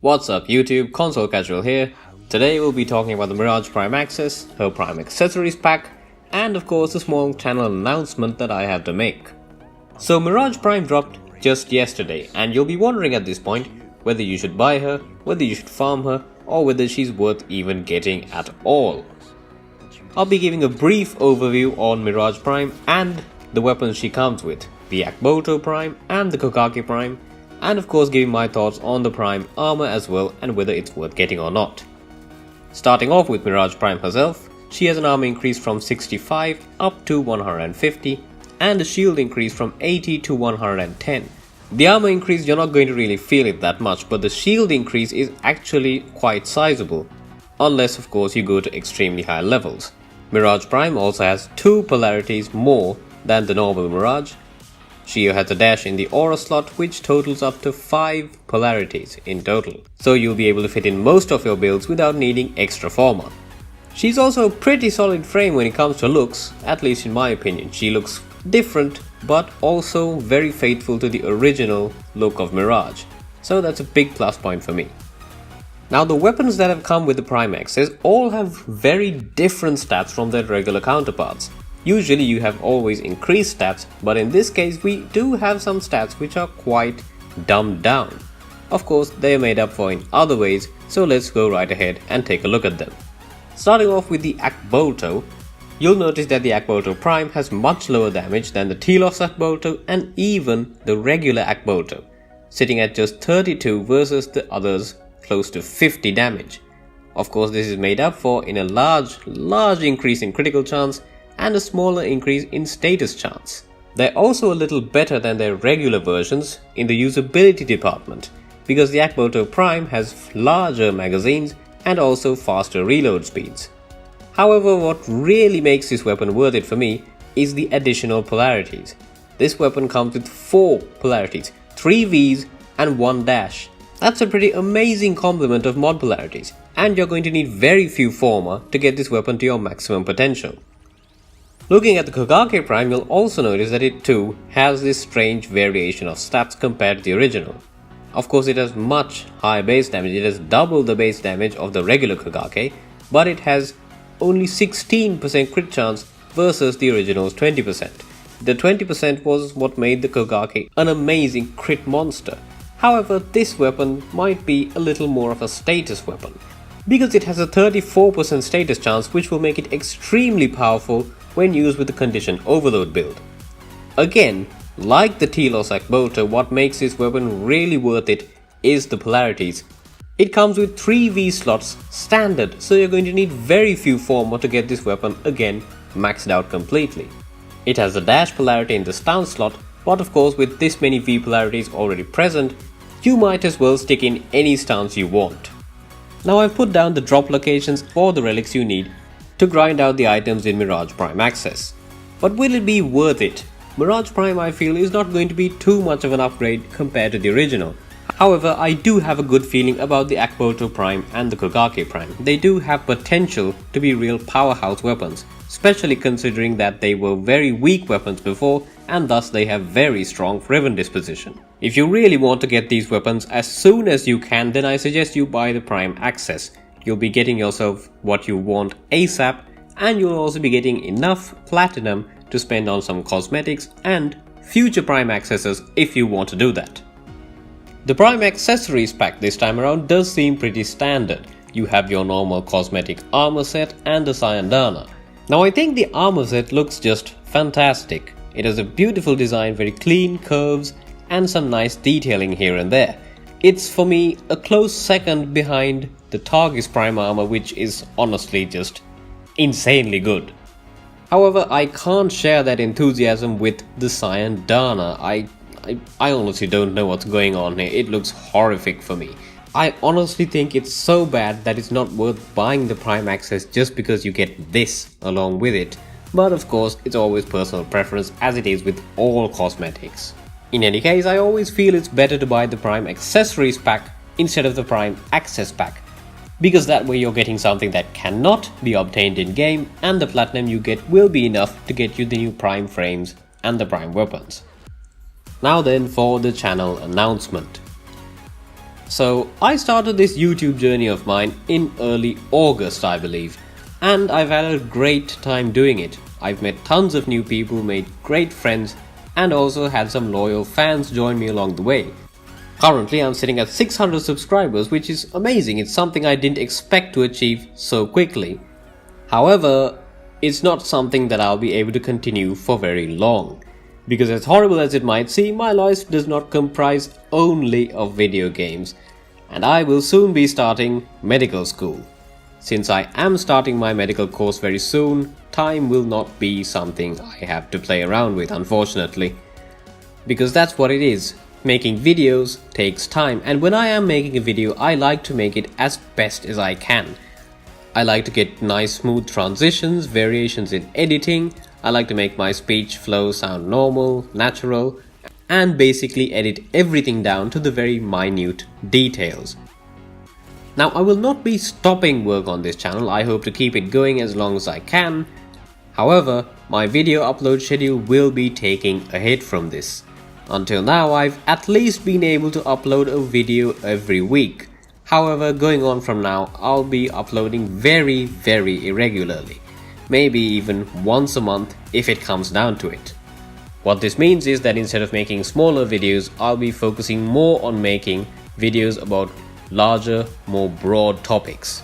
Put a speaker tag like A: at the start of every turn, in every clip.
A: What's up YouTube, Console Casual here. Today we'll be talking about the Mirage Prime Access, her Prime Accessories pack, and of course a small channel announcement that I have to make. So Mirage Prime dropped just yesterday, and you'll be wondering at this point whether you should buy her, whether you should farm her, or whether she's worth even getting at all. I'll be giving a brief overview on Mirage Prime and the weapons she comes with, the Akboto Prime and the Kokake Prime, and of course giving my thoughts on the Prime armor as well and whether it's worth getting or not. Starting off with Mirage Prime herself, she has an armor increase from 65 up to 150 and a shield increase from 80 to 110. The armor increase, you're not going to really feel it that much, but the shield increase is actually quite sizable, unless of course you go to extremely high levels. Mirage Prime also has 2 polarities more than the normal Mirage. She has a dash in the aura slot which totals up to 5 polarities in total, so you'll be able to fit in most of your builds without needing extra forma. She's also a pretty solid frame when it comes to looks, at least in my opinion. She looks different but also very faithful to the original look of Mirage, so that's a big plus point for me. Now the weapons that have come with the Prime Access all have very different stats from their regular counterparts. Usually you have always increased stats, but in this case we do have some stats which are quite dumbed down. Of course they are made up for in other ways, so let's go right ahead and take a look at them. Starting off with the Akboto, you'll notice that the Akboto Prime has much lower damage than the Telos Akboto and even the regular Akboto, sitting at just 32 versus the others close to 50 damage. Of course this is made up for in a large increase in critical chance and a smaller increase in status chance. They're also a little better than their regular versions in the usability department, because the Akboto Prime has larger magazines and also faster reload speeds. However, what really makes this weapon worth it for me is the additional polarities. This weapon comes with 4 polarities, 3 Vs and 1 dash. That's a pretty amazing complement of mod polarities, and you're going to need very few forma to get this weapon to your maximum potential. Looking at the Kokake Prime, you'll also notice that it too has this strange variation of stats compared to the original. Of course it has much higher base damage, it has double the base damage of the regular Kokake, but it has only 16% crit chance versus the original's 20%. The 20% was what made the Kokake an amazing crit monster. However, this weapon might be a little more of a status weapon, because it has a 34% status chance which will make it extremely powerful when used with the condition overload build. Again, like the Telos Akboto, what makes this weapon really worth it is the polarities. It comes with 3 V slots standard, so you're going to need very few forma to get this weapon again maxed out completely. It has a dash polarity in the stance slot, but of course with this many V polarities already present, you might as well stick in any stance you want. Now I've put down the drop locations for the relics you need to grind out the items in Mirage Prime Access. But will it be worth it? Mirage Prime, I feel, is not going to be too much of an upgrade compared to the original. However, I do have a good feeling about the Akboto Prime and the Kokake Prime. They do have potential to be real powerhouse weapons, especially considering that they were very weak weapons before and thus they have very strong Riven disposition. If you really want to get these weapons as soon as you can, then I suggest you buy the Prime Access. You'll be getting yourself what you want ASAP, and you'll also be getting enough platinum to spend on some cosmetics and future Prime Accesses if you want to do that. The Prime Accessories pack this time around does seem pretty standard. You have your normal cosmetic armor set and the Sayandana. Now I think the armor set looks just fantastic. It has a beautiful design, very clean curves and some nice detailing here and there. It's for me a close second behind the Targus Prime armor, which is honestly just insanely good. However, I can't share that enthusiasm with the Sayandana. I honestly don't know what's going on here. It looks horrific for me. I honestly think it's so bad that it's not worth buying the Prime Access just because you get this along with it. But of course, it's always personal preference, as it is with all cosmetics. In any case, I always feel it's better to buy the Prime Accessories pack instead of the Prime Access pack, because that way you're getting something that cannot be obtained in game, and the platinum you get will be enough to get you the new Prime frames and the Prime weapons. Now then for the channel announcement. So I started this YouTube journey of mine in early August, I believe, and I've had a great time doing it. I've met tons of new people, made great friends, and also had some loyal fans join me along the way. Currently I'm sitting at 600 subscribers, which is amazing. It's something I didn't expect to achieve so quickly. However, it's not something that I'll be able to continue for very long. Because as horrible as it might seem, my life does not comprise only of video games, and I will soon be starting medical school. Since I am starting my medical course very soon, time will not be something I have to play around with, unfortunately. Because that's what it is. Making videos takes time, and when I am making a video, I like to make it as best as I can. I like to get nice smooth transitions, variations in editing. I like to make my speech flow sound normal, natural, and basically edit everything down to the very minute details. Now, I will not be stopping work on this channel. I hope to keep it going as long as I can. However, my video upload schedule will be taking a hit from this. Until now, I've at least been able to upload a video every week. However, going on from now, I'll be uploading very irregularly. Maybe even once a month if it comes down to it. What this means is that instead of making smaller videos, I'll be focusing more on making videos about larger, more broad topics.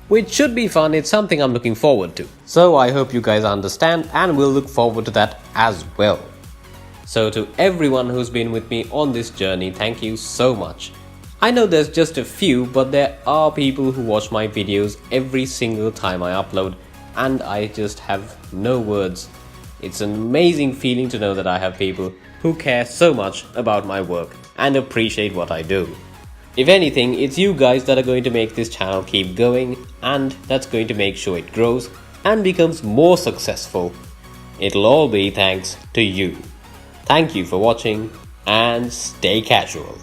A: Which should be fun. It's something I'm looking forward to. So I hope you guys understand and will look forward to that as well. So to everyone who's been with me on this journey, thank you so much. I know there's just a few, but there are people who watch my videos every single time I upload, and I just have no words. It's an amazing feeling to know that I have people who care so much about my work and appreciate what I do. If anything, it's you guys that are going to make this channel keep going, and that's going to make sure it grows and becomes more successful. It'll all be thanks to you. Thank you for watching, and stay casual.